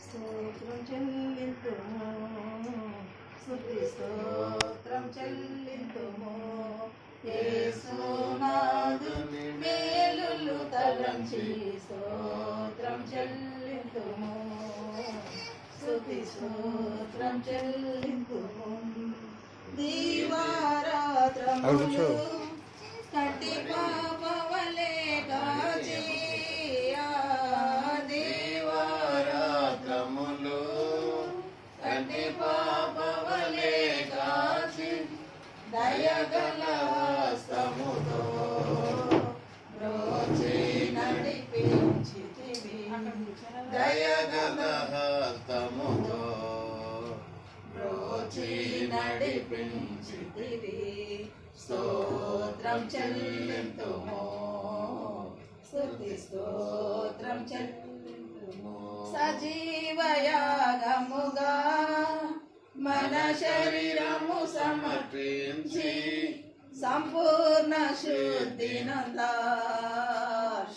స్తోత్రం చెల్లింతుము, స్తుతి స్తోత్రం చెల్లింతుము. యేసునాథుని మేలులు తలంచి స్తోత్రం చెల్లింతుము, స్తుతి స్తోత్రం చెల్లింతుము. దీవారాత్రములు కటి పాపవలే కాచి, దీవారాత్రములు కటి పాపవలే కాచి, దయగల హస్తముతో బ్రోచి నడిపించితివి, దయగల హస్తముతో బ్రోచి నడిపించితివి. స్తోత్రం చెల్లింతుము, స్తుతి స్తోత్రం చెల్లింతుము. సజీవయాగముగా మన శరీరము సమర్పించి సంపూర్ణ శుద్ధినందా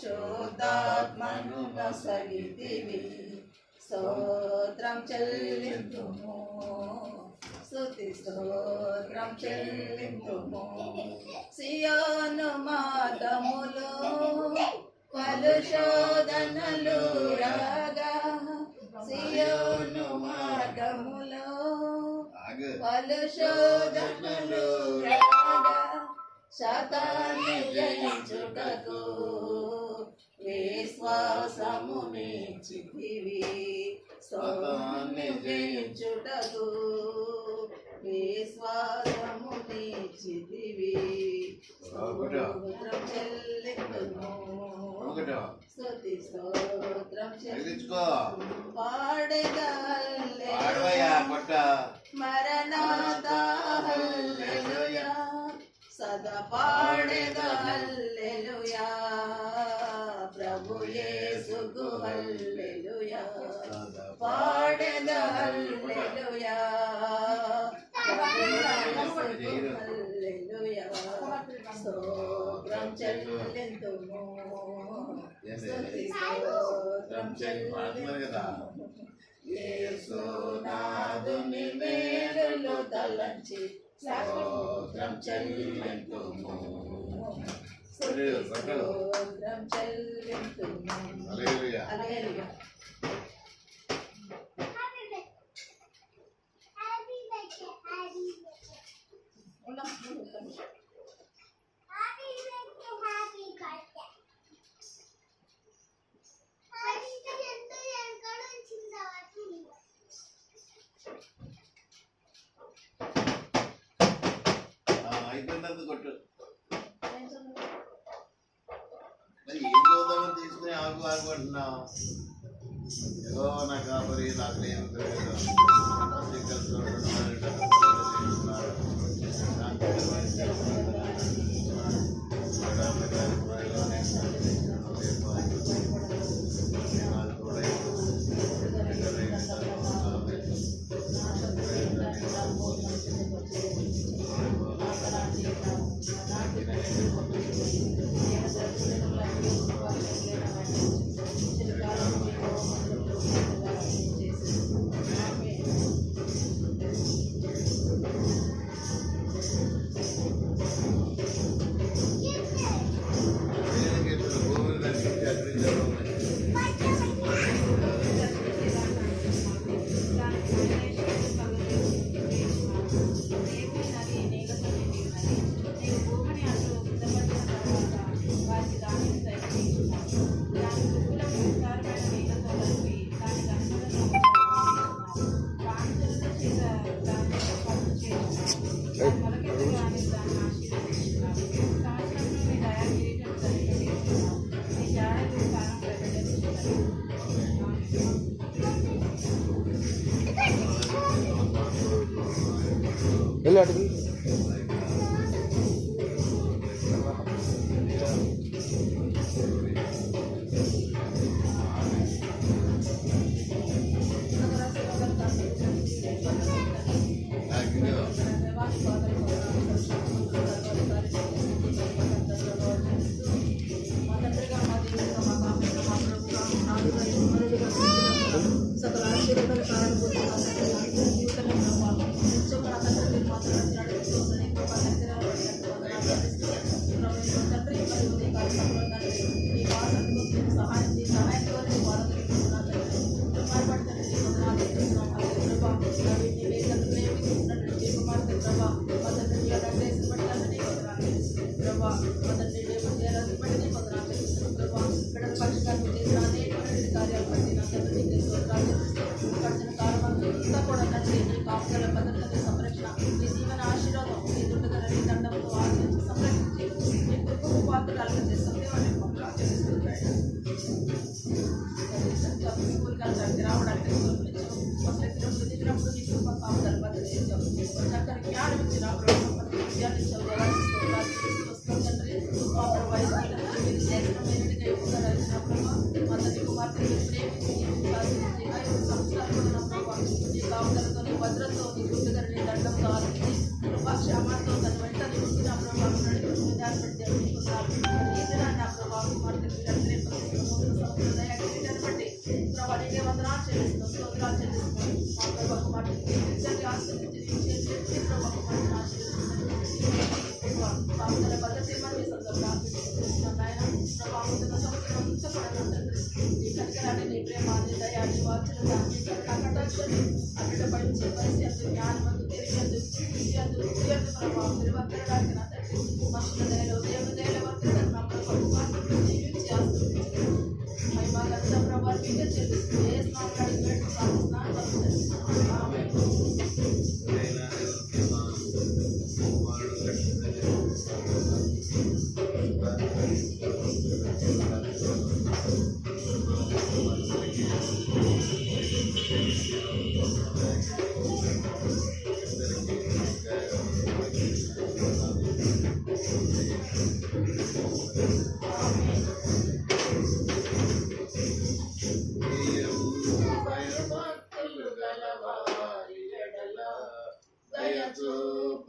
శుద్ధాత్మను నొసగితివి. స్తోత్రం చెల్లింతుము, స్తుతి స్తోత్రం చెల్లింతుము. సియోను మార్గములో పలు శోధనలు రాగా, సియోను మార్గములో పలు శోధనలు రాగా, శాతాన్ని జయించుటకు విశ్వాసమునిచ్చితివి. శాతాన్ని జయించుటకు విశ్వాసమునిచ్చితివి. స్తోత్రం చెల్లింతుము, స్తుతి స్తోత్రం చెల్లింతుము. పాడెగా హల్లెలూయా, మరణాత హల్లెలూయా, సదా పాడెగా హల్లెలూయా, ప్రభు యేసుకు హల్లెలూయా, పాడెగా హల్లెలూయా, ప్రభు యేసుకు హల్లెలూయా. స్తోత్రం చెల్లింతుము, స్తుతి స్తోత్రం చెల్లింతుము. యేసునాథుని మేలులు తలంచి స్తోత్రం చెల్లింతుము, స్తుతి స్తోత్రం చెల్లింతుము. హల్లెలూయా, హల్లెలూయా. అయిపోయినందుకు కొట్టు. మరి ఏం చూద్దామని తీసుకుని ఆకు ఆడుకుంటున్నావు? ఏదో నా కాబట్టి నాకు నేను వెళ్ళి సకల విడుదల కారణభూతి నా తండ్రి అందరి జీవితంలో ప్రభావ నిత్యం నా తండ్రి మీరు మాట్లాడి నడిపిస్తుంది ప్రభావ దగ్గర తండ్రి మరి ఉదయ కార్యక్రమంలో తండ్రి నీ వారంలో మీరు సహాయం చేసి సహాయంతో నీ వారంలో భయపడతాను నీ వందనాలు ప్రభావ వీటిని వేదంలో ఉన్నట్టు దీపమార్తె ప్రభావ మొదటి అడ్రస్ బట్టి నీ వందనాలు ప్రభావ మొదటి చేయాలని బట్టి నీ వందనాలు తెలుస్తున్నాం ప్రభావ బిడ్డల పరిష్కారం చేసిన అనేకమైన కార్యాలు బట్టి నా తండ్రి గడిచిన కాలం అంతా కూడా తండ్రి నీ కాపుదల భద్రత సంరక్షణ నీ జీవన ఆశీర్వాదం నీ దుడ్డుగా నీ దండంతో ఆలోచించి సంరక్షించి నీ కుటుంబ పాత్రలు అలక చేస్తాం దేవాన్ని మమ్మల్ని ఆచరిస్తున్నాయి స్కూల్కి వెళ్ళడానికి రావడానికి స్కూల్ నుంచి అసలు దిగినప్పుడు నీ కుటుంబ కాపుదల భద్రత చేసాం చక్కని జ్ఞానం ఇచ్చిన విద్యాన్ని వస్తుంది తండ్రి వయసు చేసినమైనట్టుగా ఎక్కువగా వచ్చినప్పుడు మొదటి కుమార్తె ప్రేమించి సంస్కారం నీ కాపుదలతో నీ భద్రతతో నీ గుడ్డుగా నీ దండంతో ఆలోచించి కృపాక్షేమాలతో తన వెంట నీ ఉంచిన ప్రభావం నడిపించి విధానం పెట్టి అనుకుంటున్నారు ఈ దినాన్ని ఆ ప్రభావం కుమార్తె వీరందరూ సంప్రదాయాన్ని బట్టి ప్రభావ నీకే వందనాలు చెల్లిస్తున్నాం స్తోత్రాలు చెల్లిస్తున్నాం మా ప్రభావ కుమార్తె ఆశ్రయించి ప్రభావ కుమార్తెను ఆశ్రయిస్తున్నాం కాపుదల భద్రత ఇవ్వమని సందర్భంగా ఆయన ప్రభావం సముద్రం అంతా కూడా నీ కనికరాన్ని నీ ప్రేమ నీ దయా నీ వాత్సల్యత నీ కటాక్షాన్ని అక్కడ పడించే పరిస్థితి జ్ఞానమందు తెలియదు ప్రభావం పరివర్తనడానికి నా తండ్రి మనుషుల దయలో దేవుని దయలో వర్తనకు నా ప్రభావం జీవించి ఆశ్రయించి మహిమగంత ప్రభావం మీకే చెల్లిస్తుంది ఏ స్నానం పెట్టు స్నానం ఆమె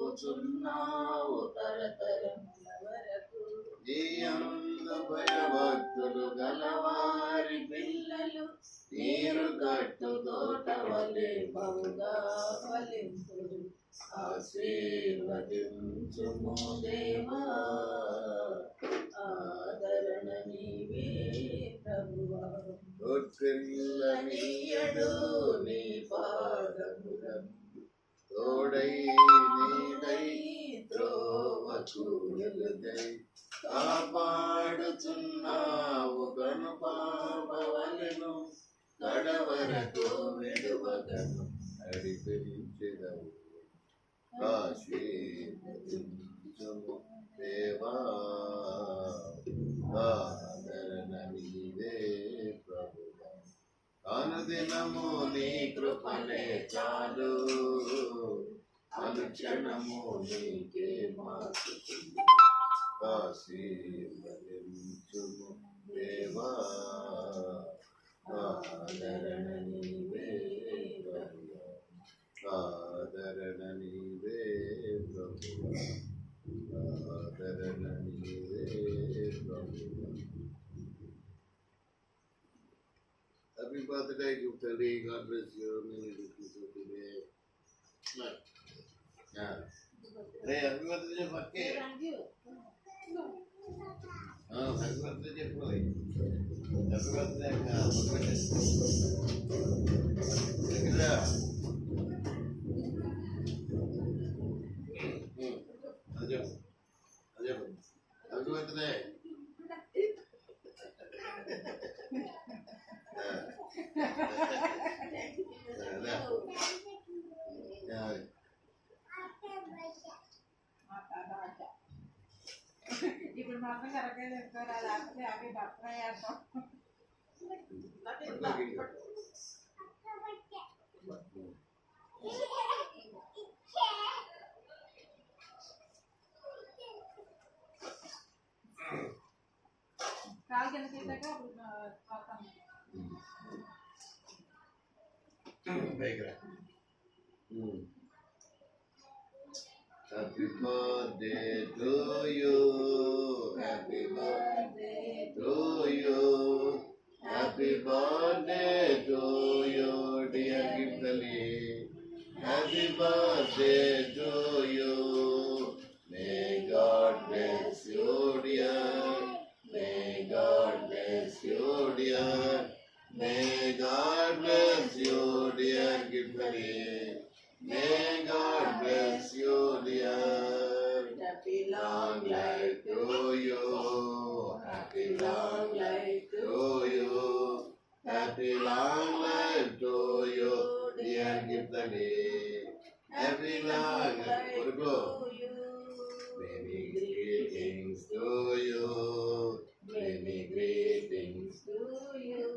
చూపుచున్నావు తరతరముల వరకు భయభక్తులు గలవారి పిల్లలు నీరు కట్టు తోట వలె బహుగా ఫలింతుడు ఆశీర్వదించుము దేవా ఆదరణ నీవే ప్రభువా నీయడు నీ పాదములను తోడై నీడై త్రోవకు వెలుగై కాపాడుచున్నావు కనుపాపవలెను కడవరకు విడువగను నడిపించెదవు ఆశీర్వదించుము దేవా ఆదరణ నీవే ప్రభువా అనుదినము నీ కృపలే చాలు అనుక్షణము నీకే మార్చుతుంది ఆశీర్వదించుము దేవా ఆదరణ నీవే ప్రభువా ఆదరణ నీవే ప్రభువా ఆదరణ నీవే ప్రభువా. Happy birthday, Guptali. God bless you. Many blessings for today. Yeah. Hey, happy birthday, Pakke. Oh, happy birthday, boy. Happy birthday, Pakke. Ajo. Happy birthday. ఇప్పుడు మాత్రం కరెక్ట్గా చెప్తారా లేకపోతే అవి భర్తయ్యారు కాలు కింద పెట్టాక Happy birthday to you. Happy birthday to you. Happy birthday to you, dear birthday to you. May God bless you, dear. May God bless you, dear. May God bless you, dear Gipali. May God bless you, dear. Happy Long life to you. Happy long life to you. Happy long life to you, dear Gipali. Happy long life to you. Many greetings to you. Many greetings to you.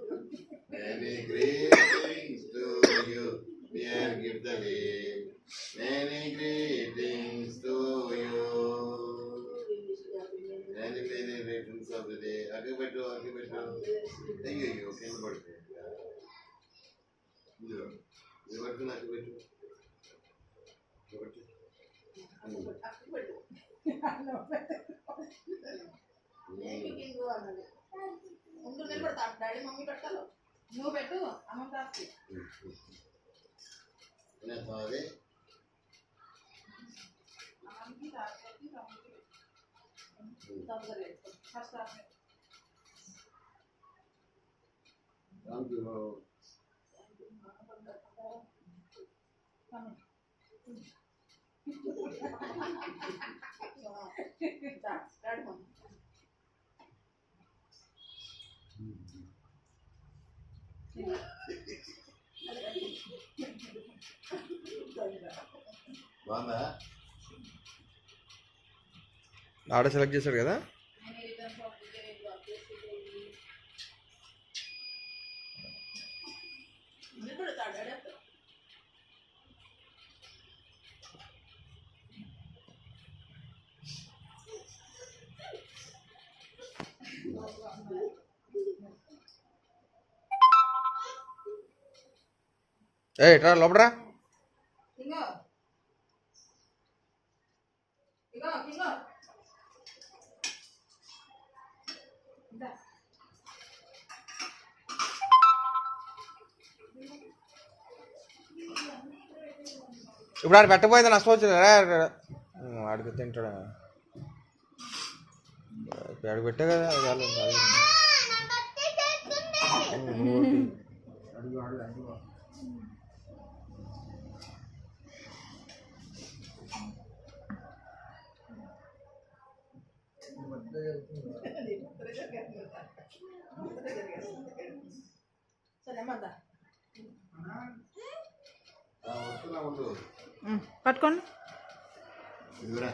Many greetings to you, dear Gipali. Many greetings to you. Many greetings of the day. Agibettu. అయ్యో కింద పడుతుంది. ఇది పట్టుకుని అగ్గిపెట్టు. ముందు నిలబడతా daddy mummy పెట్టాలి నువ్వు పెట్టు అమ్మ కాస్త అది అమ్మకి రాసి తొందరగా ఫస్ట్ బాగుందా? ఆడ సెలెక్ట్ చేశాడు కదా. ఏ ఇట్రా లోపడరా. ఇగో ఇగో ఇగో ఇప్పుడు ఆడ పెట్టబోయింది నష్టం వచ్చింది. ఆడికి తింటాడా ఆడికి పెట్టా కదా. వస్తున్నా ఉండు. పట్టుకోండి ఇదిరా